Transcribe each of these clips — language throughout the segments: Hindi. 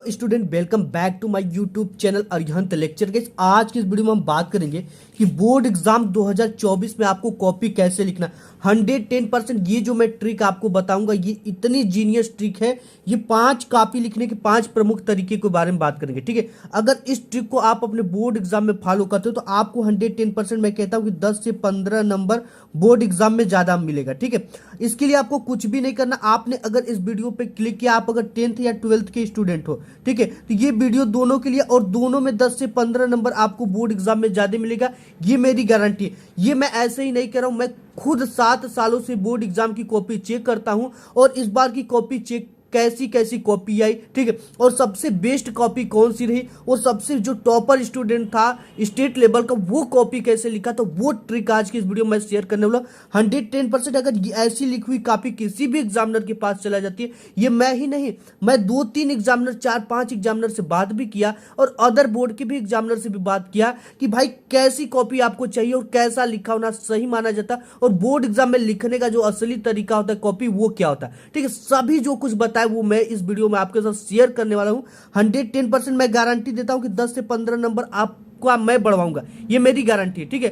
Student welcome back to my YouTube channel Arihant lecture. Guys आज की इस वीडियो में हम बात करेंगे कि बोर्ड एग्जाम 2024 में आपको कॉपी कैसे लिखना। 110% ये जो मैं ट्रिक आपको बताऊंगा ये इतनी जीनियस ट्रिक है। ये 5 कॉपी लिखने के 5 प्रमुख तरीके के बारे में बात करेंगे, ठीक है। अगर इस ट्रिक को आप अपने बोर्ड एग्जाम में फॉलो करते हो तो आपको 110% मैं कहता हूँ कि 10 से 15 नंबर बोर्ड एग्जाम में ज्यादा मिलेगा, ठीक है। इसके लिए आपको कुछ भी नहीं करना। आपने अगर इस वीडियो पे क्लिक किया, आप अगर 10th या 12th के स्टूडेंट हो, ठीक है, तो ये वीडियो दोनों के लिए और दोनों में 10 से 15 नंबर आपको बोर्ड एग्जाम में ज्यादा मिलेगा, ये मेरी गारंटी है। ये मैं ऐसे ही नहीं कह रहा हूं, मैं खुद 7 सालों से बोर्ड एग्जाम की कॉपी चेक करता हूं और इस बार की कॉपी चेक कैसी कैसी कॉपी आई, ठीक है, और सबसे बेस्ट कॉपी कौन सी रही और सबसे जो टॉपर स्टूडेंट था स्टेट लेवल का वो कॉपी कैसे लिखा, तो वो ट्रिक आज की इस वीडियो में शेयर करने वाला। 110% अगर ऐसी लिखी हुई कॉपी किसी भी एग्जामिनर के पास चला जाती है, ये मैं ही नहीं, मैं 2-3 एग्जामिनर 4-5 एग्जामिनर से बात भी किया और अदर बोर्ड के भी एग्जामिनर से भी बात किया कि भाई कैसी कॉपी आपको चाहिए और कैसा लिखा होना सही माना जाता और बोर्ड एग्जाम में लिखने का जो असली तरीका होता है कॉपी वो क्या होता है, ठीक है। सभी जो कुछ बताया वो मैं इस वीडियो में आपके साथ शेयर करने वाला हूं। 110% मैं गारंटी देता हूं कि 10 से 15 नंबर आपका मैं बढ़वाऊंगा, ये मेरी गारंटी है, ठीक है,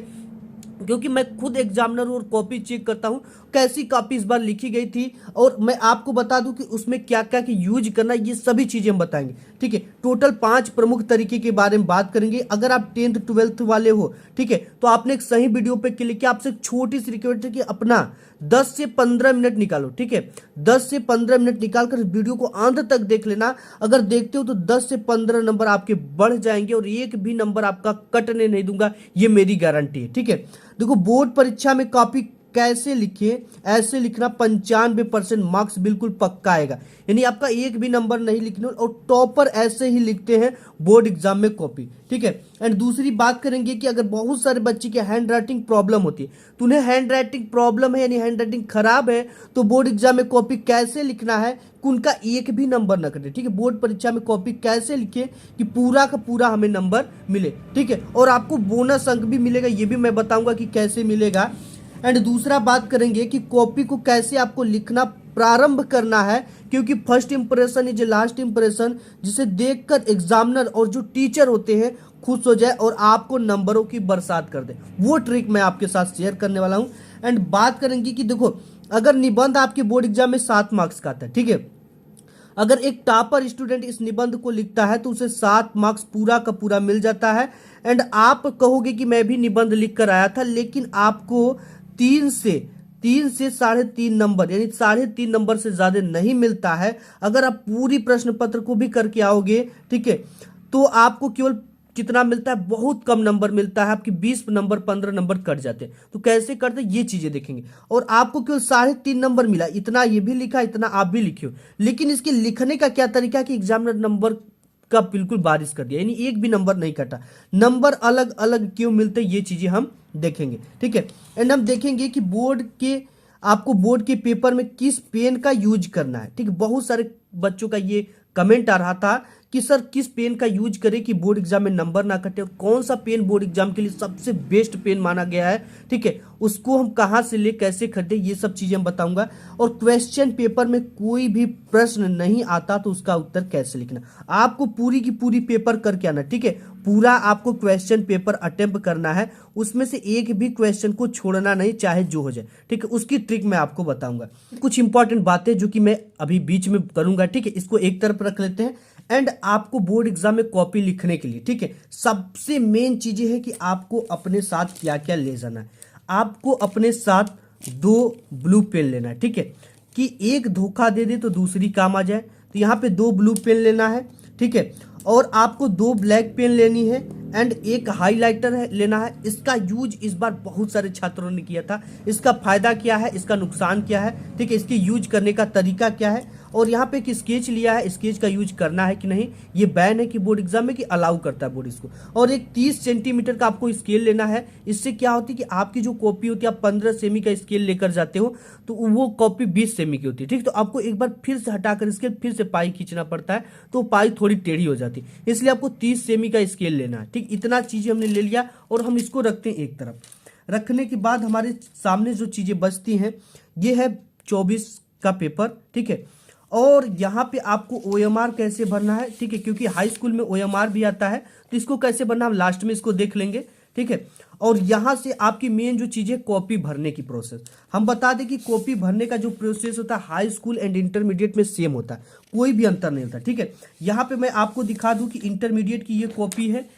क्योंकि मैं खुद एग्जामिनर और कॉपी चेक करता हूं कैसी कॉपी इस बार लिखी गई थी और मैं आपको बता दूं कि उसमें क्या क्या की यूज करना, ये सभी चीजें हम बताएंगे, ठीक है। टोटल 5 प्रमुख तरीके के बारे में बात करेंगे। अगर आप 10th 12th वाले हो, ठीक है, तो आपने एक सही वीडियो पे क्लिक किया। आपसे एक छोटी सी रिक्वेस्ट है कि अपना 10 से 15 मिनट निकालो, ठीक है, 10 से 15 मिनट निकालकर वीडियो को अंत तक देख लेना। अगर देखते हो तो 10 से 15 नंबर आपके बढ़ जाएंगे और एक भी नंबर आपका कटने नहीं दूंगा, ये मेरी गारंटी है, ठीक है। देखो बोर्ड परीक्षा में कॉपी कैसे लिखिए, ऐसे लिखना 95% मार्क्स बिल्कुल पक्का आएगा, यानी आपका एक भी नंबर नहीं लिखने और टॉपर ऐसे ही लिखते हैं बोर्ड एग्जाम में कॉपी, ठीक है। एंड दूसरी बात करेंगे कि अगर बहुत सारे बच्चे की हैंड राइटिंग प्रॉब्लम होती है, तो उन्हें हैंड राइटिंग प्रॉब्लम है यानी हैंड राइटिंग खराब है, तो बोर्ड एग्जाम में कॉपी कैसे लिखना है कि उनका एक भी नंबर न कटे, ठीक है। बोर्ड परीक्षा में कॉपी कैसे लिखे कि पूरा का पूरा हमें नंबर मिले, ठीक है, और आपको बोनस अंक भी मिलेगा, ये भी मैं बताऊंगा कि कैसे मिलेगा। एंड दूसरा बात करेंगे कि कॉपी को कैसे आपको लिखना प्रारंभ करना है, क्योंकि first impression is last impression, जिसे देखकर एग्जामिनर और जो टीचर होते हैं खुश हो जाए और आपको नंबरों की बरसात कर दे, वो ट्रिक मैं आपके साथ शेयर करने वाला हूं। एंड बात करेंगे कि देखो अगर निबंध आपके बोर्ड एग्जाम में 7 मार्क्स का आता है, ठीक है, अगर एक टॉपर स्टूडेंट इस निबंध को लिखता है तो उसे 7 मार्क्स पूरा का पूरा मिल जाता है। एंड आप कहोगे कि मैं भी निबंध लिख कर आया था, लेकिन आपको 3 से 3.5 नंबर यानी 3.5 नंबर से ज्यादा नहीं मिलता है। अगर आप पूरी प्रश्न पत्र को भी करके आओगे, ठीक है, तो आपको केवल कितना मिलता है, बहुत कम नंबर मिलता है, आपकी 20 नंबर 15 नंबर कट जाते हैं। तो कैसे करते हैं ये चीजें देखेंगे। और आपको केवल 3.5 नंबर मिला, इतना ये भी लिखा इतना आप भी लिखियो, लेकिन इसके लिखने का क्या तरीका है कि एग्जामिनर नंबर का बिल्कुल बारिश कर दिया, यानी एक भी नंबर नहीं कटा। नंबर अलग अलग क्यों मिलते ये चीजें हम देखेंगे, ठीक है। एंड हम देखेंगे कि आपको बोर्ड के पेपर में किस पेन का यूज करना है, ठीक है। बहुत सारे बच्चों का ये कमेंट आ रहा था कि सर किस पेन का यूज करें कि बोर्ड एग्जाम में नंबर ना कटे और कौन सा पेन बोर्ड एग्जाम के लिए सबसे बेस्ट पेन माना गया है, ठीक है, उसको हम कहां से ले कैसे खरीदे ये सब चीजें हम बताऊंगा। और क्वेश्चन पेपर में कोई भी प्रश्न नहीं आता तो उसका उत्तर कैसे लिखना, आपको पूरी की पूरी पेपर करके आना, ठीक है, पूरा आपको क्वेश्चन पेपर अटेम्प्ट करना है, उसमें से एक भी क्वेश्चन को छोड़ना नहीं चाहे जो हो जाए, ठीक है। उसकी ट्रिक मैं आपको बताऊंगा। कुछ इंपॉर्टेंट बातें जो कि मैं अभी बीच में करूंगा, ठीक है, इसको एक तरफ रख लेते हैं। एंड आपको बोर्ड एग्जाम में कॉपी लिखने के लिए, ठीक है, सबसे मेन चीजें है कि आपको अपने साथ क्या क्या ले जाना है। आपको अपने साथ 2 ब्लू पेन लेना है, ठीक है, कि एक धोखा दे दे तो दूसरी काम आ जाए, तो यहाँ पे 2 ब्लू पेन लेना है, ठीक है, और आपको 2 ब्लैक पेन लेनी है एंड एक हाइलाइटर है लेना है। इसका यूज इस बार बहुत सारे छात्रों ने किया था। इसका फायदा क्या है, इसका नुकसान क्या है, ठीक है, इसके यूज करने का तरीका क्या है, और यहाँ पे एक स्केच लिया है, स्केच का यूज करना है कि नहीं, ये बैन है कि बोर्ड एग्जाम में कि अलाउ करता है बोर्ड इसको। और एक 30 सेंटीमीटर का आपको स्केल लेना है। इससे क्या होती है कि आपकी जो कॉपी होती है, आप 15 सेमी का स्केल लेकर जाते हो तो वो कॉपी 20 सेमी की होती है, ठीक, तो आपको एक बार फिर से हटाकर स्केल फिर से पाई खींचना पड़ता है, तो पाई थोड़ी टेढ़ी हो जाती है, इसलिए आपको 30 सेमी का स्केल लेना है, ठीक। इतना चीजें हमने ले लिया और हम इसको रखते हैं एक तरफ। रखने के बाद हमारे सामने जो चीजें बचती हैं ये है 24 का पेपर, ठीक है, और यहाँ पे आपको ओएमआर कैसे भरना है, ठीक है, क्योंकि हाई स्कूल में ओएमआर भी आता है, तो इसको कैसे भरना हम लास्ट में इसको देख लेंगे, ठीक है। और यहाँ से आपकी मेन जो चीज़ है कॉपी भरने की प्रोसेस, हम बता दें कि कॉपी भरने का जो प्रोसेस होता है हाई स्कूल एंड इंटरमीडिएट में सेम होता है, कोई भी अंतर नहीं होता, ठीक है। यहाँ पे मैं आपको दिखा दूँ कि इंटरमीडिएट की ये कॉपी है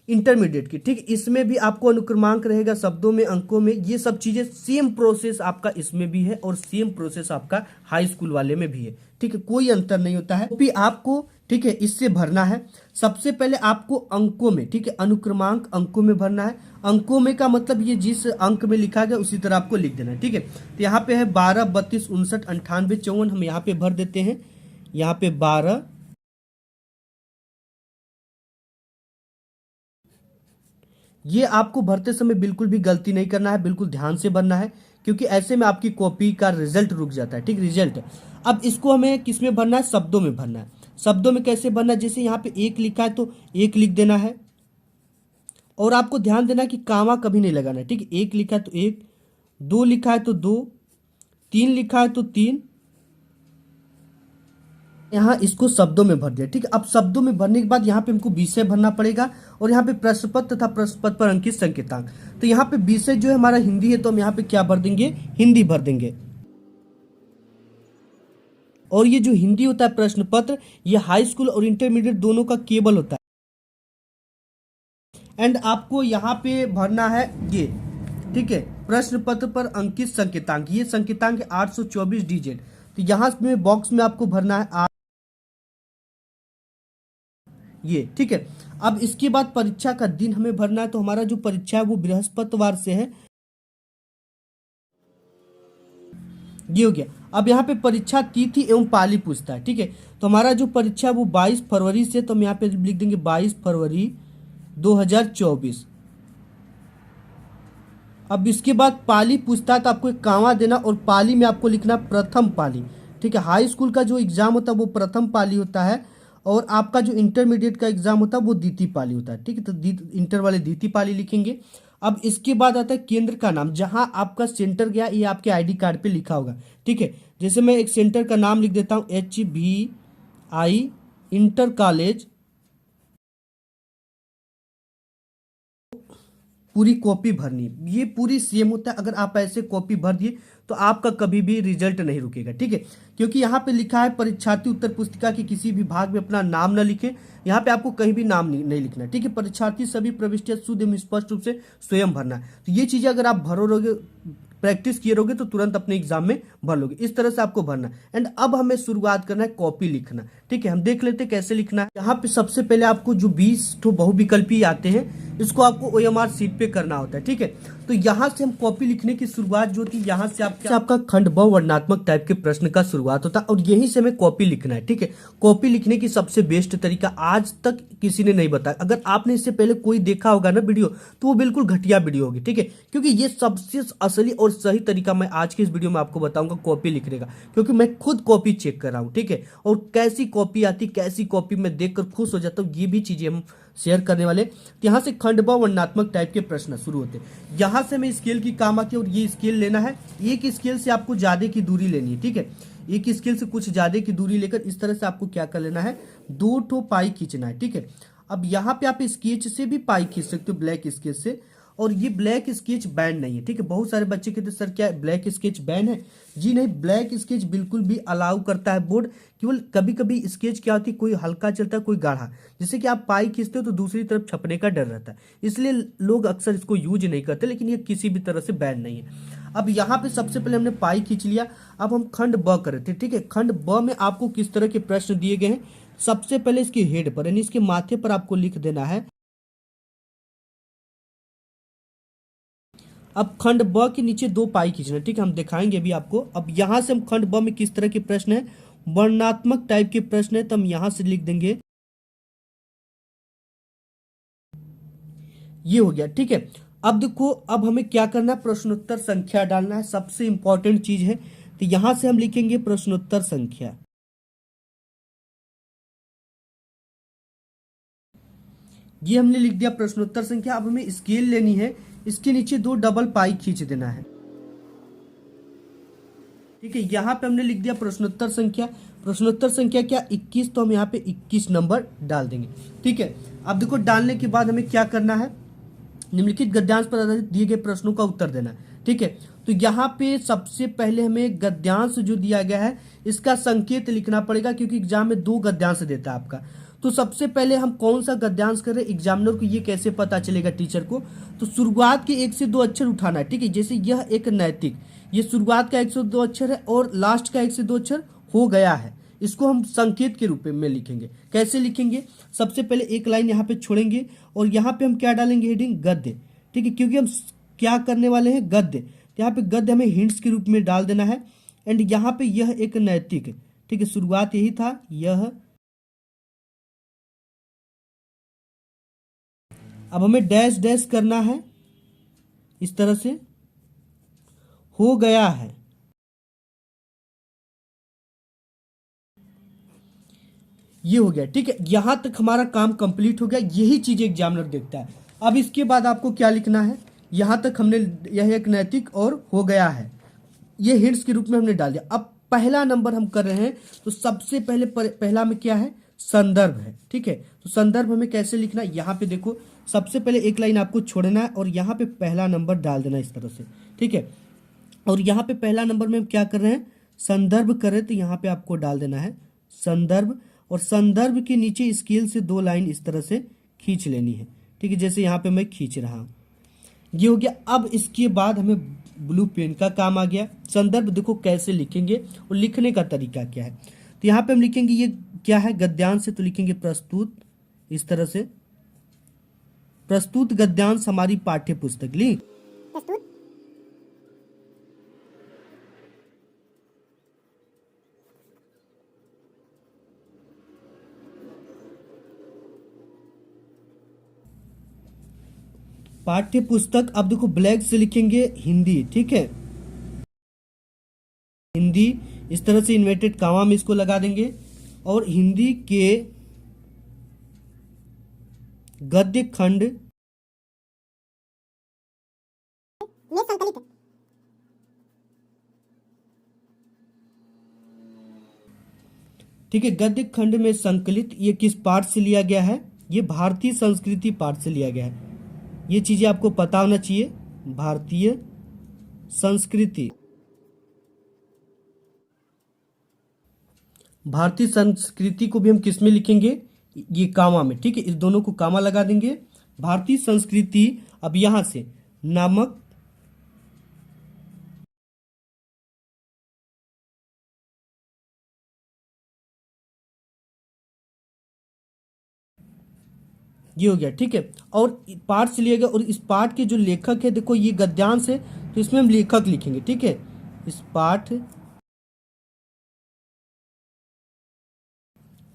इंटरमीडिएट की, ठीक, इसमें भी आपको अनुक्रमांक रहेगा शब्दों में, अंकों में, ये सब चीजें सेम प्रोसेस आपका इसमें भी है और सेम प्रोसेस आपका हाई स्कूल वाले में भी है, ठीक है, कोई अंतर नहीं होता है। कॉपी आपको, ठीक है, इससे भरना है। सबसे पहले आपको अंकों में, ठीक है, अनुक्रमांक अंकों में भरना है। अंकों में का मतलब ये जिस अंक में लिखा गया उसी तरह आपको लिख देना है, ठीक है। तो यहाँ पे है 12, 32, 59, 98, 54, हम यहाँ पे भर देते हैं। यहाँ पे 12, ये आपको भरते समय बिल्कुल भी गलती नहीं करना है, बिल्कुल ध्यान से भरना है, क्योंकि ऐसे में आपकी कॉपी का रिजल्ट रुक जाता है, ठीक, रिजल्ट। अब इसको हमें किस में भरना है, शब्दों में भरना है। शब्दों में कैसे भरना है, जैसे यहाँ पे एक लिखा है तो एक लिख देना है, और आपको ध्यान देना है कि कामा कभी नहीं लगाना है, ठीक, एक लिखा है तो एक, दो लिखा है तो दो, तीन लिखा है तो तीन, यहाँ इसको शब्दों में भर दिया, ठीक है। अब शब्दों में भरने के बाद यहाँ पे हमको विषय भरना पड़ेगा, और यहाँ पे प्रश्न पत्र तथा प्रश्न पत्र पर अंकित संकेतांक। तो यहाँ पे विषय जो है हमारा हिंदी है, तो हम यहाँ पे क्या भर देंगे, हिंदी भर देंगे। और ये जो हिंदी होता है प्रश्न पत्र, ये हाई स्कूल और इंटरमीडिएट दोनों का केवल होता है। एंड आपको यहाँ पे भरना है ये, ठीक है, प्रश्न पत्र पर अंकित संकेतांक, ये संकेतांक है 824 डिजिट। तो यहाँ में बॉक्स में आपको भरना है ये, ठीक है। अब इसके बाद परीक्षा का दिन हमें भरना है, तो हमारा जो परीक्षा है वो बृहस्पतिवार से है, ये हो गया। अब यहाँ पे परीक्षा तिथि एवं पाली पूछता है, ठीक है। तो हमारा जो परीक्षा है वो 22 फरवरी से, तो हम यहाँ पे लिख देंगे 22 फरवरी 2024। अब इसके बाद पाली पूछता है, तो आपको एक कामा देना, और पाली में आपको लिखना प्रथम पाली, ठीक है। हाई स्कूल का जो एग्जाम होता है वो प्रथम पाली होता है, और आपका जो इंटरमीडिएट का एग्जाम होता है वो द्वितीय पाली होता है, ठीक है। तो इंटर वाले द्वितीय पाली लिखेंगे। अब इसके बाद आता है केंद्र का नाम, जहां आपका सेंटर गया ये आपके आईडी कार्ड पे लिखा होगा, ठीक है। जैसे मैं एक सेंटर का नाम लिख देता हूँ, HVI इंटर कॉलेज, पूरी कॉपी भरनी, ये पूरी सेम होता है। अगर आप ऐसे कॉपी भर दिए तो आपका कभी भी रिजल्ट नहीं रुकेगा, ठीक है, क्योंकि यहाँ पे लिखा है परीक्षार्थी उत्तर पुस्तिका के किसी भी भाग में अपना नाम न लिखे, यहाँ पे आपको कहीं भी नाम नहीं लिखना, ठीक है। परीक्षार्थी सभी प्रविष्टियां शुद्ध एवं स्पष्ट रूप से स्वयं भरना है। तो ये चीजें अगर आप भरोगे, प्रैक्टिस किए रहोगे, तो तुरंत अपने एग्जाम में भर लोगे। इस तरह से आपको भरना। एंड अब हमें शुरुआत करना है कॉपी लिखना, ठीक है। हम देख लेते हैं कैसे लिखना है। यहाँ पे सबसे पहले आपको जो 20 तो बहुविकल्पी आते हैं, इसको आपको ओएमआर सीट पे करना होता है, ठीक है। तो यहाँ से हम कॉपी लिखने की शुरुआत जो थी, यहाँ से आपका खंड ब वर्णात्मक टाइप के प्रश्न का शुरुआत होता है, और यहीं से हमें कॉपी लिखना है, ठीक है। कॉपी लिखने की सबसे बेस्ट तरीका आज तक किसी ने नहीं बताया। अगर आपने इससे पहले कोई देखा होगा ना वीडियो, तो वो बिल्कुल घटिया वीडियो होगी, ठीक है, क्योंकि ये सबसे असली और सही तरीका मैं आज की इस वीडियो में आपको बताऊंगा कॉपी लिखने का, क्योंकि मैं खुद कॉपी चेक कर रहा हूँ, ठीक है। और कैसी कॉपी आती, कैसी कॉपी मैं देखकर खुश हो जाता हूँ, ये भी चीजें हम शेयर करने वाले। तो यहाँ से खंड ब वर्णात्मक टाइप के प्रश्न शुरू होते हैं। यहाँ से हमें स्केल की काम आती है, और ये स्केल लेना है। एक स्केल से आपको ज्यादा की दूरी लेनी है, ठीक है। एक स्केल से कुछ ज्यादा की दूरी लेकर इस तरह से आपको क्या कर लेना है, 2 ठो पाई खींचना है, ठीक है। अब यहाँ पे आप स्केच से भी पाई खींच सकते हो, ब्लैक स्केच से, और ये ब्लैक स्केच बैन नहीं है, ठीक है। बहुत सारे बच्चे कहते हैं सर क्या ब्लैक स्केच बैन है? जी नहीं, ब्लैक स्केच बिल्कुल भी अलाउ करता है बोर्ड। केवल कभी कभी स्केच क्या होती है, कोई हल्का चलता है कोई गाढ़ा, जैसे कि आप पाई खींचते हो तो दूसरी तरफ छपने का डर रहता है, इसलिए लोग अक्सर इसको यूज नहीं करते, लेकिन ये किसी भी तरह से बैन नहीं है। अब यहाँ पे सबसे पहले हमने पाई खींच लिया। अब हम खंड ब कर रहे थे, ठीक है। खंड ब में आपको किस तरह के प्रश्न दिए गए हैं, सबसे पहले इसके हेड पर यानी इसके माथे पर आपको लिख देना है। अब खंड ब के नीचे 2 पाई खींचना, ठीक है, हम दिखाएंगे अभी आपको। अब यहां से हम खंड ब में किस तरह के प्रश्न है, वर्णात्मक टाइप के प्रश्न है, तो हम यहां से लिख देंगे, ये हो गया, ठीक है। अब देखो, अब हमें क्या करना है, प्रश्नोत्तर संख्या डालना है, सबसे इंपॉर्टेंट चीज है। तो यहां से हम लिखेंगे प्रश्नोत्तर संख्या, ये हमने लिख दिया प्रश्नोत्तर संख्या। अब हमें स्केल लेनी है, इसके नीचे 2 डबल पाई खींच देना है, ठीक है। यहाँ पे हमने लिख दिया प्रश्नोत्तर संख्या। प्रश्नोत्तर संख्या क्या 21, तो हम यहाँ पे 21 नंबर डाल देंगे। ठीक है, अब देखो डालने के बाद हमें क्या करना है, निम्नलिखित गद्यांश पर आधारित दिए गए प्रश्नों का उत्तर देना है। ठीक है, तो यहाँ पे सबसे पहले हमें गद्यांश जो दिया गया है इसका संकेत लिखना पड़ेगा, क्योंकि एग्जाम में 2 गद्यांश देता है आपका। तो सबसे पहले हम कौन सा गद्यांश करें, एग्जामिनर को ये कैसे पता चलेगा टीचर को, तो शुरुआत के 1 से 2 अक्षर उठाना है। ठीक है, जैसे यह एक नैतिक, ये शुरुआत का 1 से 2 अक्षर है और लास्ट का 1 से 2 अक्षर हो गया है, इसको हम संकेत के रूप में लिखेंगे। कैसे लिखेंगे, सबसे पहले एक लाइन यहाँ पे छोड़ेंगे और यहाँ पे हम क्या डालेंगे, हेडिंग गद्य। ठीक है, क्योंकि हम क्या करने वाले हैं, गद्य, तो यहाँ पे गद्य हमें हिंट्स के रूप में डाल देना है। एंड यहाँ पे यह एक नैतिक है। ठीक है, शुरुआत यही था, यह, अब हमें डैश डैश करना है, इस तरह से हो गया है। ये हो गया। ठीक है, यहां तक हमारा काम कंप्लीट हो गया, यही चीज एग्जामिनर देखता है। अब इसके बाद आपको क्या लिखना है, यहां तक हमने, यह एक नैतिक और हो गया है, ये हिंट्स के रूप में हमने डाल दिया। अब पहला नंबर हम कर रहे हैं, तो सबसे पहले पहला में क्या है, संदर्भ है। ठीक है, तो संदर्भ हमें कैसे लिखना है, यहाँ पे देखो सबसे पहले एक लाइन आपको छोड़ना है और यहाँ पे पहला नंबर डाल देना इस तरह से। ठीक है, और यहाँ पे पहला नंबर में हम क्या कर रहे हैं, संदर्भ करें, तो यहाँ पे आपको डाल देना है संदर्भ, और संदर्भ के नीचे स्केल से 2 लाइन इस तरह से खींच लेनी है। ठीक है, जैसे यहाँ पे मैं खींच रहा हूँ, ये हो गया। अब इसके बाद हमें ब्लू पेन का काम आ गया। संदर्भ देखो कैसे लिखेंगे और लिखने का तरीका क्या है, तो यहाँ पे हम लिखेंगे, ये क्या है, गद्यांश से, तो लिखेंगे प्रस्तुत, इस तरह से प्रस्तुत गद्यांश हमारी पाठ्य पुस्तक ली। पाठ्य पुस्तक, अब देखो ब्लैक से लिखेंगे हिंदी। ठीक है, हिंदी, इस तरह से इन्वर्टेड कॉमा में इसको लगा देंगे, और हिंदी के गद्य खंड में संकलित, ठीक है, गद्य खंड में संकलित, ये किस पाठ से लिया गया है, ये भारतीय संस्कृति पाठ से लिया गया है। ये चीजें आपको पता होना चाहिए, भारतीय संस्कृति, भारतीय संस्कृति को भी हम किस में लिखेंगे, ये कामा में। ठीक है, इस दोनों को कामा लगा देंगे, भारतीय संस्कृति। अब यहां से नामक, ये हो गया। ठीक है, और पाठ से लिया गया, और इस पाठ के जो लेखक है, देखो ये गद्यांश है, तो इसमें हम लेखक लिखेंगे। ठीक है, इस पाठ,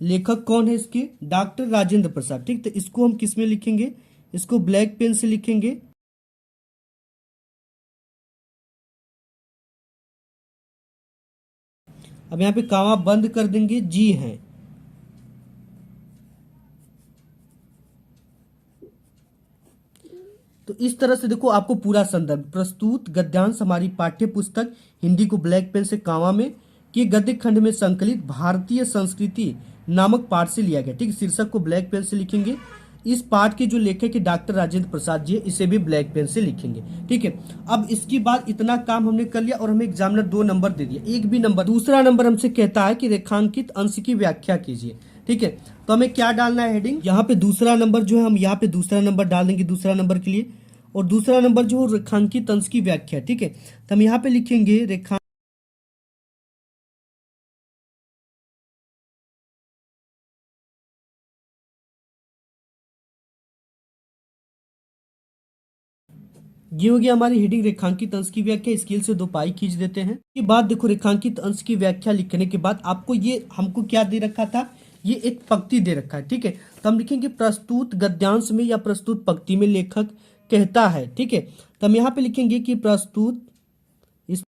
लेखक कौन है इसके, डॉक्टर राजेंद्र प्रसाद। ठीक, तो इसको हम किस में लिखेंगे, इसको ब्लैक पेन से लिखेंगे। अब यहाँ पे कामा बंद कर देंगे, जी हैं। तो इस तरह से देखो आपको पूरा संदर्भ, प्रस्तुत गद्यांश हमारी पाठ्य पुस्तक, हिंदी को ब्लैक पेन से कामा में, कि गद्य खंड में संकलित भारतीय संस्कृति नामक पाठ से लिया गया। ठीक, शीर्षक को ब्लैक पेन से लिखेंगे। इस पाठ के जो लेखक है डॉक्टर राजेंद्र प्रसाद जी, इसे भी ब्लैक पेन से लिखेंगे। ठीक है, अब इसके बाद इतना काम हमने कर लिया और हमें एग्जामिनर 2 नंबर दे दिया, एक भी नंबर। दूसरा नंबर हमसे कहता है कि रेखांकित अंश की व्याख्या कीजिए। ठीक है, तो हमें क्या डालना है, हेडिंग, यहाँ पे दूसरा नंबर जो है, हम यहाँ पे दूसरा नंबर डाल देंगे दूसरा नंबर के लिए, और दूसरा नंबर जो है रेखांकित अंश की व्याख्या। ठीक है, तो हम यहाँ पे लिखेंगे रेखा, ये हो गया हमारी हेडिंग, रेखांकित अंश की व्याख्या। स्केल से 2 पाई खींच देते हैं। के बाद देखो रेखांकित अंश की व्याख्या लिखने के बाद आपको ये, हमको क्या दे रखा था, ये एक पंक्ति दे रखा है। ठीक है, तो हम लिखेंगे प्रस्तुत गद्यांश में या प्रस्तुत पंक्ति में लेखक कहता है। ठीक है, तो हम यहाँ पे लिखेंगे कि प्रस्तुत, इस,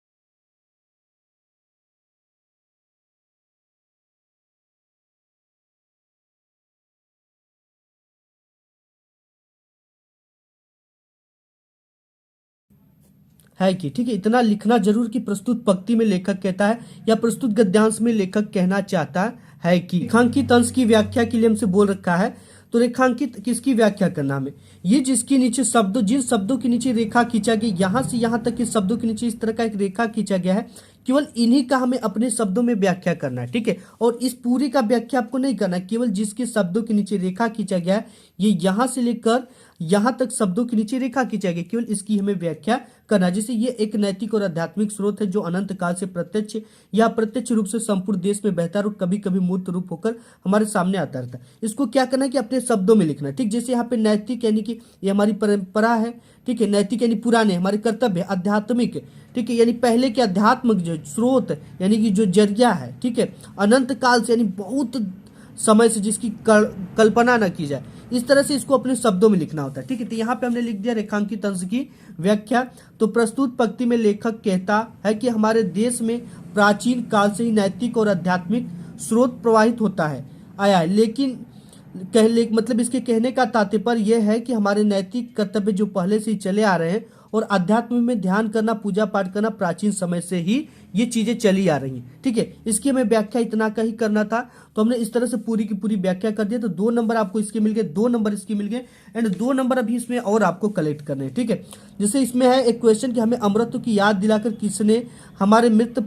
है कि, ठीक है, इतना लिखना जरूर कि प्रस्तुत पंक्ति में लेखक कहता है या प्रस्तुत गद्यांश में लेखक कहना चाहता है कि। रेखांकित अंश की व्याख्या के लिए हमसे बोल रखा है, तो रेखांकित किसकी व्याख्या करना हमें, ये जिसके नीचे शब्दों, जिन शब्दों के नीचे रेखा खींचा गया, यहां से यहां तक के शब्दों के नीचे इस तरह का एक रेखा खींचा गया है, केवल इन्हीं का हमें अपने शब्दों में व्याख्या करना है, ठीक है। और इस पूरी का व्याख्या आपको नहीं करना है, केवल जिसके शब्दों के नीचे रेखा खींचा गया है, ये यहां से लेकर यहां तक शब्दों के नीचे रेखा खींचा गया, केवल इसकी हमें व्याख्या करना। जैसे ये एक नैतिक और आध्यात्मिक स्रोत है जो अनंत काल से प्रत्यक्ष या अप्रत्यक्ष रूप से संपूर्ण देश में बहता और कभी कभी मूर्त रूप होकर हमारे सामने आता रहता है। इसको क्या करना है कि अपने शब्दों में लिखना, ठीक। जैसे यहाँ पे नैतिक यानी कि ये हमारी परंपरा है, ठीक है, नैतिक यानी पुराने हमारे कर्तव्य, आध्यात्मिक, ठीक है, यानी पहले के आध्यात्मिक जो स्रोत यानी कि जो जरिया है, ठीक है, अनंत काल से यानी बहुत समय से जिसकी कल्पना न की जाए, इस तरह से इसको अपने शब्दों में लिखना होता है, ठीक है। तो यहाँ पे हमने लिख दिया रेखांकित अंश की व्याख्या। तो प्रस्तुत पंक्ति में लेखक कहता है कि हमारे देश में प्राचीन काल से ही नैतिक और आध्यात्मिक स्रोत प्रवाहित होता है आया है, लेकिन मतलब इसके कहने का तात्पर्य यह है कि हमारे नैतिक कर्तव्य जो पहले से ही चले आ रहे हैं और अध्यात्म में ध्यान करना, पूजा पाठ करना प्राचीन समय से ही ये चीजें चली आ रही हैं, ठीक है। इसकी हमें व्याख्या इतना का ही करना था, तो हमने इस तरह से पूरी की पूरी व्याख्या कर दिया। तो 2 नंबर आपको इसके मिल गए, 2 नंबर इसके मिल गए, एंड 2 नंबर अभी इसमें और आपको कलेक्ट करने हैं, ठीक है। जैसे इसमें है एक क्वेश्चन कि हमें अमृत की याद दिलाकर किसने हमारे मृत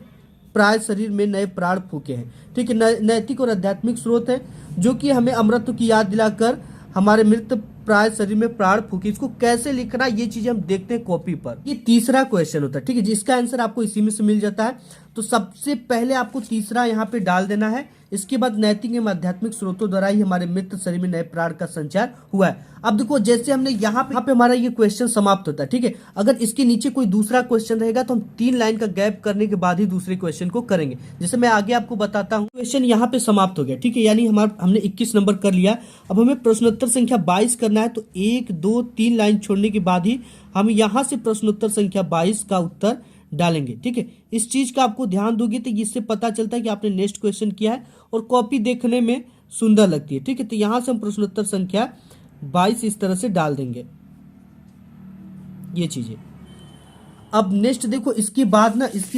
प्राय शरीर में नए प्राण फूके हैं, ठीक है। नैतिक और आध्यात्मिक स्रोत है जो कि हमें अमृत की याद दिलाकर हमारे मृत प्राय शरीर में प्राण फूके। इसको कैसे लिखना ये चीजें हम देखते हैं कॉपी पर। ये तीसरा क्वेश्चन होता है, ठीक है, जिसका आंसर आपको इसी में से मिल जाता है। तो सबसे पहले आपको तीसरा यहाँ पे डाल देना है। इसके बाद नैतिक एवं आध्यात्मिक स्रोतों द्वारा ही हमारे मृत शरीर में नए प्राण का संचार हुआ है। अब देखो जैसे हमने यहाँ पे हमारा ये क्वेश्चन समाप्त होता है, ठीक है। अगर इसके नीचे कोई दूसरा क्वेश्चन रहेगा तो हम 3 लाइन का गैप करने के बाद ही दूसरे क्वेश्चन को करेंगे। जैसे मैं आगे आपको बताता हूँ, क्वेश्चन यहाँ पे समाप्त हो गया, ठीक है, यानी हमने 21 नंबर कर लिया। अब हमें प्रश्नोत्तर संख्या 22 करना है, तो 1 2 3 लाइन छोड़ने के बाद ही हम यहाँ से प्रश्नोत्तर संख्या 22 का उत्तर डालेंगे, ठीक है। इस चीज का आपको ध्यान दोगे तो इससे पता चलता है कि आपने नेक्स्ट क्वेश्चन किया है और कॉपी देखने में सुंदर लगती है, ठीक है। तो यहां से हम प्रश्नोत्तर संख्या 22 इस तरह से डाल देंगे ये चीजें। अब नेक्स्ट देखो, इसके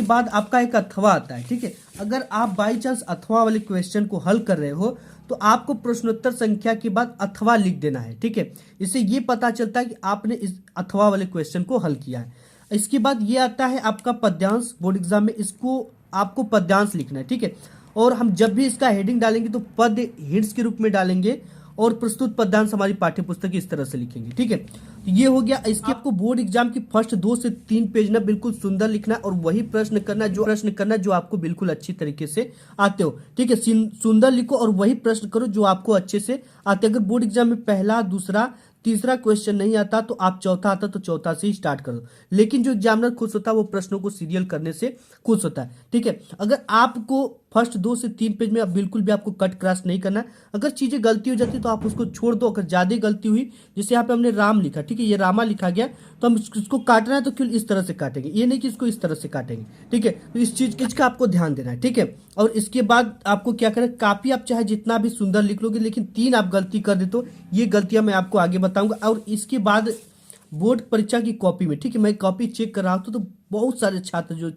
बाद आपका एक अथवा आता है, ठीक है। अगर आप बाई चांस अथवा वाले क्वेश्चन को हल कर रहे हो तो आपको प्रश्नोत्तर संख्या के बाद अथवा लिख देना है, ठीक है। इससे ये पता चलता है कि आपने इस अथवा वाले क्वेश्चन को हल किया है। इसके बाद ये आता है आपका पद्यांश। बोर्ड एग्जाम में इसको आपको पद्यांश लिखना है, ठीक है। और हम जब भी इसका हेडिंग डालेंगे तो पद हिंट्स के रूप में डालेंगे और प्रस्तुत पद्यांश हमारी पाठ्य पुस्तक इस तरह से लिखेंगे, ठीक है। तो ये हो गया। इसके आपको बोर्ड एग्जाम की फर्स्ट 2 से 3 पेज ना बिल्कुल सुंदर लिखना और वही प्रश्न करना जो आपको बिल्कुल अच्छी तरीके से आते हो, ठीक है। सुंदर लिखो और वही प्रश्न करो जो आपको अच्छे से आते। अगर बोर्ड एग्जाम में पहला, दूसरा, तीसरा क्वेश्चन नहीं आता तो आप चौथा आता तो चौथा से ही स्टार्ट कर दो। लेकिन जो एग्जामिनर खुश होता है वो प्रश्नों को सीरियल करने से खुश होता है, ठीक है। अगर आपको फर्स्ट 2 से 3 पेज में अब बिल्कुल भी आपको कट क्रॉस नहीं करना। अगर चीजें गलती हो जाती तो आप उसको छोड़ दो। अगर ज्यादा गलती हुई, जैसे यहाँ पे हमने राम लिखा, ठीक है, ये रामा लिखा गया, तो हम इसको काटना है तो क्यों इस तरह से काटेंगे, ये नहीं कि इसको इस तरह से काटेंगे, ठीक है। तो इस चीज का आपको ध्यान देना है, ठीक है। और इसके बाद आपको क्या करें, काफी आप चाहे जितना भी सुंदर लिख लोगे, लेकिन 3 आप गलती कर दे तो ये गलतियां मैं आपको आगे बताऊंगा। और इसके बाद बोर्ड परीक्षा की कॉपी में, ठीक है, मैं कॉपी चेक कर रहा था तो बहुत सारे छात्र जो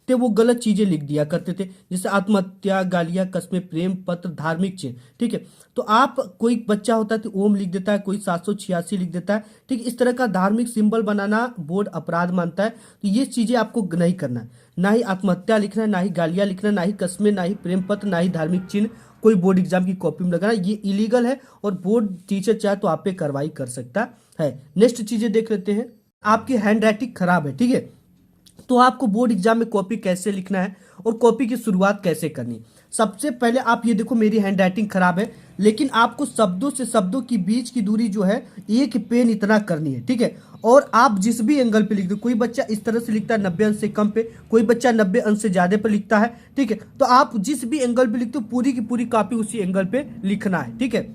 थे वो गलत चीजें लिख दिया करते थे, जैसे आत्महत्या, गालियां, कस्में, प्रेम पत्र, धार्मिक चिन्ह, ठीक है। तो आप, कोई बच्चा होता है तो ओम लिख देता है, कोई 786 लिख देता है, ठीक है। इस तरह का धार्मिक सिंबल बनाना बोर्ड अपराध मानता है। तो ये चीजें आपको नहीं करना है, ना ही आत्महत्या लिखना है, ना ही गालियां लिखना, ना ही कस्में, ना ही प्रेम पत्र, ना ही धार्मिक चिन्ह कोई बोर्ड एग्जाम की कॉपी में लगाना। ये इलीगल है और बोर्ड टीचर चाहे तो आप पे कार्रवाई कर सकता है। नेक्स्ट चीजें देख लेते हैं। आपकी हैंड राइटिंग खराब है, ठीक है, तो आपको बोर्ड एग्जाम में कॉपी कैसे लिखना है और कॉपी की शुरुआत कैसे करनी। सबसे पहले आप ये देखो, मेरी हैंड राइटिंग खराब है, लेकिन आपको शब्दों से शब्दों की बीच की दूरी जो है 1 पेन इतना करनी है, ठीक है। और आप जिस भी एंगल पे लिख दो, कोई बच्चा इस तरह से लिखता है 90 अंश से कम पे, कोई बच्चा 90 अंश से ज्यादा पे लिखता है, ठीक है। तो आप जिस भी एंगल पे लिखते हो पूरी की पूरी कॉपी उसी एंगल पे लिखना है, ठीक है।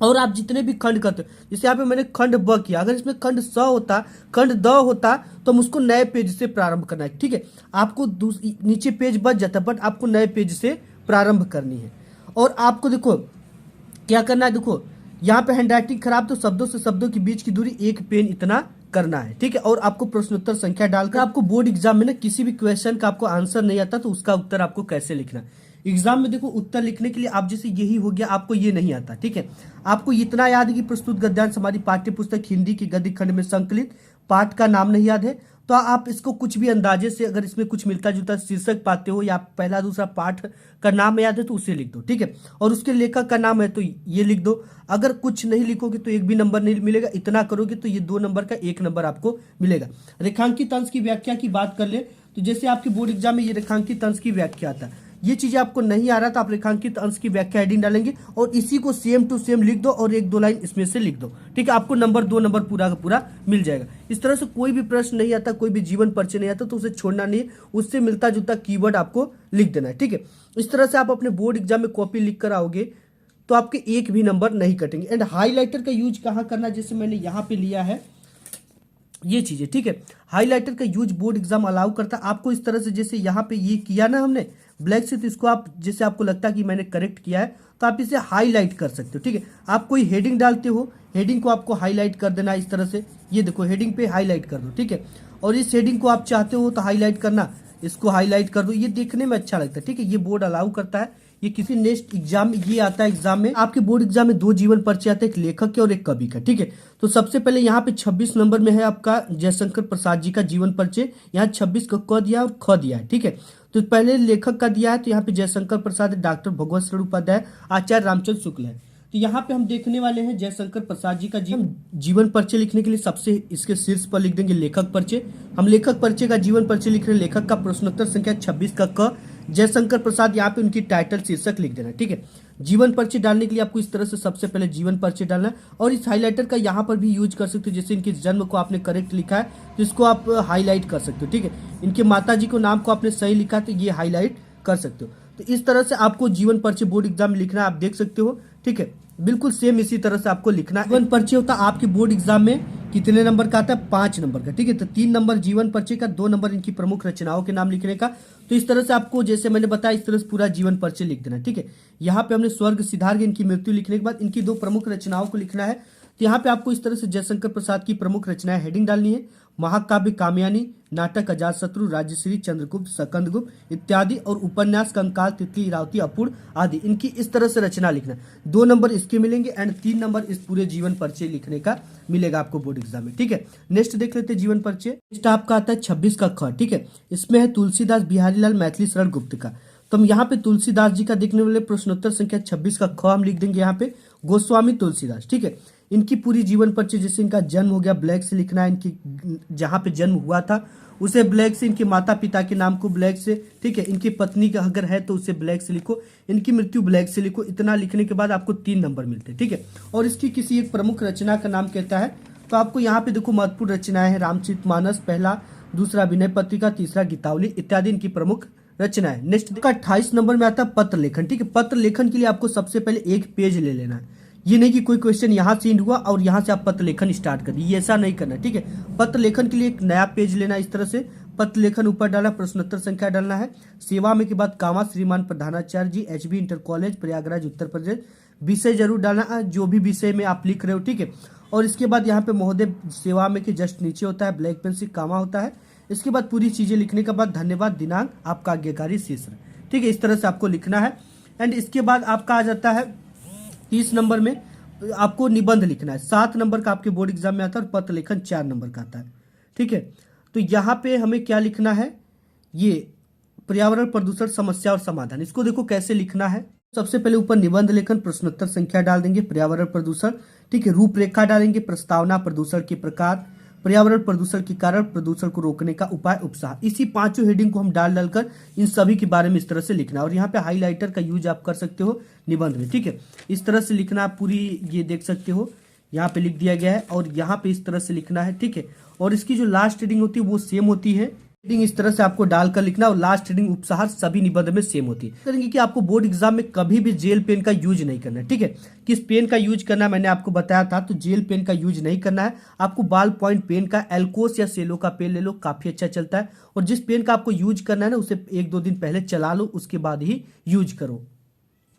और आप जितने भी खंड करते हो, जैसे यहाँ पे मैंने खंड ब किया, अगर इसमें खंड स होता, खंड द होता, तो हम उसको नए पेज से प्रारंभ करना है, ठीक है। आपको नीचे पेज बच जाता है, बट आपको नए पेज से प्रारंभ करनी है। और आपको देखो क्या करना है, देखो यहाँ पे हैंड राइटिंग खराब, तो शब्दों से शब्दों के बीच की दूरी 1 पेन इतना करना है, ठीक है। और आपको प्रश्नोत्तर संख्या डालकर आपको बोर्ड एग्जाम में ना किसी भी क्वेश्चन का आपको आंसर नहीं आता तो उसका उत्तर आपको कैसे लिखना है। एग्जाम में देखो उत्तर लिखने के लिए आप जैसे यही हो गया, आपको ये नहीं आता, ठीक है। आपको इतना याद है कि प्रस्तुत गद्यांश हमारी पाठ्य पुस्तक हिंदी की गद्य खंड में संकलित, पाठ का नाम नहीं याद है तो आप इसको कुछ भी अंदाजे से, अगर इसमें कुछ मिलता जुलता शीर्षक पाते हो या पहला दूसरा पाठ का नाम याद है तो उसे लिख दो, ठीक है। और उसके लेखक का नाम है तो ये लिख दो। अगर कुछ नहीं लिखोगे तो एक भी नंबर नहीं मिलेगा, इतना करोगे तो ये 2 नंबर का 1 नंबर आपको मिलेगा। रेखांकित अंश की व्याख्या की बात कर ले तो जैसे आपके बोर्ड एग्जाम में ये रेखांकित अंश की व्याख्या आता है, ये चीजें आपको नहीं आ रहा तो आप रेखांकित अंश की व्याख्या हेडिंग डालेंगे और इसी को सेम टू सेम लिख दो और 1-2 लाइन इसमें से लिख दो, ठीक है। आपको 2 नंबर पूरा का पूरा मिल जाएगा। इस तरह से कोई भी प्रश्न नहीं आता, कोई भी जीवन परिचय नहीं आता तो उसे छोड़ना नहीं है, उससे मिलता जुलता कीवर्ड आपको लिख देना है, ठीक है। इस तरह से आप अपने बोर्ड एग्जाम में कॉपी लिख कर आओगे तो आपके एक भी नंबर नहीं कटेंगे। एंड हाईलाइटर का यूज कहाँ करना, जैसे मैंने यहाँ पे लिया है ये चीजें, ठीक है। हाईलाइटर का यूज बोर्ड एग्जाम अलाउ करता है आपको। इस तरह से जैसे यहाँ पे ये किया ना हमने ब्लैक से, तो इसको आप जैसे आपको लगता है कि मैंने करेक्ट किया है तो आप इसे हाईलाइट कर सकते हो, ठीक है। आप कोई हेडिंग डालते हो, हेडिंग को आपको हाईलाइट कर देना इस तरह से, ये देखो हेडिंग पे हाईलाइट कर दो, ठीक है। और इस हेडिंग को आप चाहते हो तो हाईलाइट करना, इसको हाईलाइट कर दो, ये देखने में अच्छा लगता है, ठीक है। ये बोर्ड अलाउ करता है। ये किसी नेक्स्ट एग्जाम में ये आता है, एग्जाम में आपके बोर्ड एग्जाम में 2 जीवन परिचय आते हैं, एक लेखक के और एक कवि का, ठीक है। तो सबसे पहले यहाँ पे 26 नंबर में है आपका जयशंकर प्रसाद जी का जीवन परिचय। यहाँ 26 का क दिया और ख दिया है, ठीक है। तो पहले लेखक का दिया है तो यहाँ पे जयशंकर प्रसाद है, डॉक्टर भगवत शरण उपाध्याय, आचार्य रामचंद्र शुक्ल है। तो यहाँ पे हम देखने वाले हैं जयशंकर प्रसाद जी का जीवन परिचय लिखने के लिए सबसे इसके शीर्ष पर लिख देंगे लेखक परिचय। हम लेखक परिचय का जीवन परिचय लिख रहे हैं, लेखक का प्रश्नोत्तर संख्या 26 का क, जयशंकर प्रसाद, यहाँ पे उनकी टाइटल शीर्षक लिख देना, ठीक है। जीवन परिचय डालने के लिए आपको इस तरह से सबसे पहले जीवन परिचय डालना है और इस हाईलाइटर का यहाँ पर भी यूज कर सकते हो। जैसे इनके जन्म को आपने करेक्ट लिखा है तो इसको आप हाईलाइट कर सकते हो, ठीक है। इनके माता जी को नाम को आपने सही लिखा है तो ये हाईलाइट कर सकते हो। तो इस तरह से आपको जीवन परिचय बोर्ड एग्जाम में लिखना है, आप देख सकते हो, ठीक है। बिल्कुल सेम इसी तरह से आपको लिखना है। जीवन परिचय होता है आपके बोर्ड एग्जाम में कितने नंबर का आता है, 5 नंबर का, ठीक है। तो 3 नंबर जीवन परिचय का, 2 नंबर इनकी प्रमुख रचनाओं के नाम लिखने का। तो इस तरह से आपको जैसे मैंने बताया इस तरह से पूरा जीवन परिचय लिख देना, ठीक है। यहाँ पे हमने स्वर्ग सिद्धार्थ इनकी मृत्यु लिखने के बाद इनकी 2 प्रमुख रचनाओं को लिखना है। तो यहाँ पे आपको इस तरह से जयशंकर प्रसाद की प्रमुख रचनाएं हेडिंग डालनी है, महाकाव्य कामयानी, नाटक अजातशत्रु, राजश्री, चंद्रगुप्त, सकंदगुप्त इत्यादि, और उपन्यास कंकाल, तितली, इरावती, अपूर्ण आदि, इनकी इस तरह से रचना लिखना। 2 नंबर इसके मिलेंगे एंड 3 नंबर इस पूरे जीवन परिचय लिखने का मिलेगा आपको बोर्ड एग्जाम में, ठीक है। नेक्स्ट देख लेते हैं जीवन परिचय। नेक्स्ट आपका आता है 26 का ख, ठीक है। इसमें है तुलसीदास बिहारीलाल मैथिली शरण गुप्त का। तो हम यहाँ पे तुलसीदास जी का देखने वाले प्रश्नोत्तर संख्या 26 का ख हम लिख देंगे यहाँ पे गोस्वामी तुलसीदास, ठीक है। इनकी पूरी जीवन परिचय, जैसे इनका जन्म हो गया ब्लैक से लिखना है, इनकी जहाँ पे जन्म हुआ था उसे ब्लैक से, इनके माता पिता के नाम को ब्लैक से, ठीक है। इनकी पत्नी का अगर है तो उसे ब्लैक से लिखो, इनकी मृत्यु ब्लैक से लिखो। इतना लिखने के बाद आपको 3 नंबर मिलते हैं, ठीक है। और इसकी किसी एक प्रमुख रचना का नाम कहता है तो आपको यहाँ पे देखो महत्वपूर्ण रचनाएं हैं, रामचरितमानस पहला, दूसरा विनय पत्रिका, तीसरा गीतावली इत्यादि इनकी प्रमुख रचना है। नेक्स्ट का 28 नंबर में आता है पत्र लेखन, ठीक है। पत्र लेखन के लिए आपको सबसे पहले एक पेज ले लेना है। ये नहीं कि कोई क्वेश्चन यहाँ से इंड हुआ और यहाँ से आप पत्र लेखन स्टार्ट कर दिए, ऐसा नहीं करना, ठीक है। पत्र लेखन के लिए एक नया पेज लेना इस तरह से, पत्र लेखन ऊपर डाला, प्रश्नोत्तर संख्या डालना है, सेवा में के बाद कामा श्रीमान प्रधानाचार्य जी, HB inter college Prayagraj Uttar Pradesh, विषय जरूर डालना है जो भी विषय में आप लिख रहे हो, ठीक है। और इसके बाद यहाँ पे महोदय सेवा में के जस्ट नीचे होता है ब्लैक पेन से कामा होता है। इसके बाद पूरी चीजें लिखने के बाद धन्यवाद, दिनांक, आपका आज्ञाकारी शीर्षक, ठीक है। इस तरह से आपको लिखना है। एंड इसके बाद आपका आ जाता है 30 नंबर में आपको निबंध लिखना है। 7 नंबर का आपके बोर्ड एग्जाम में आता है और पत्र लेखन 4 नंबर का आता है, ठीक है। तो यहाँ पे हमें क्या लिखना है, ये पर्यावरण प्रदूषण समस्या और समाधान, इसको देखो कैसे लिखना है। सबसे पहले ऊपर निबंध लेखन, प्रश्नोत्तर संख्या डाल देंगे, पर्यावरण प्रदूषण, ठीक है। रूपरेखा डालेंगे, प्रस्तावना, प्रदूषण के प्रकार, पर्यावरण प्रदूषण के कारण, प्रदूषण को रोकने का उपाय, उपसार। इसी 5 हेडिंग को हम डालकर इन सभी के बारे में इस तरह से लिखना है। और यहाँ पे हाईलाइटर का यूज आप कर सकते हो निबंध में, ठीक है। इस तरह से लिखना, आप पूरी ये देख सकते हो यहाँ पे लिख दिया गया है और यहाँ पे इस तरह से लिखना है, ठीक है। और इसकी जो लास्ट हेडिंग होती है वो सेम होती है, हेडिंग इस तरह से आपको डालकर लिखना और लास्ट हेडिंग उपसार सभी निबंध में सेम होती है। करेंगे कि आपको बोर्ड एग्जाम में कभी भी जेल पेन का यूज नहीं करना है, ठीक है। किस पेन का यूज करना है मैंने आपको बताया था, तो जेल पेन का यूज नहीं करना है। आपको बाल पॉइंट पेन का, एल्कोस या सेलो का पेन ले लो, काफी अच्छा चलता है। और जिस पेन का आपको यूज करना है ना उसे 1-2 दिन पहले चला लो, उसके बाद ही यूज करो।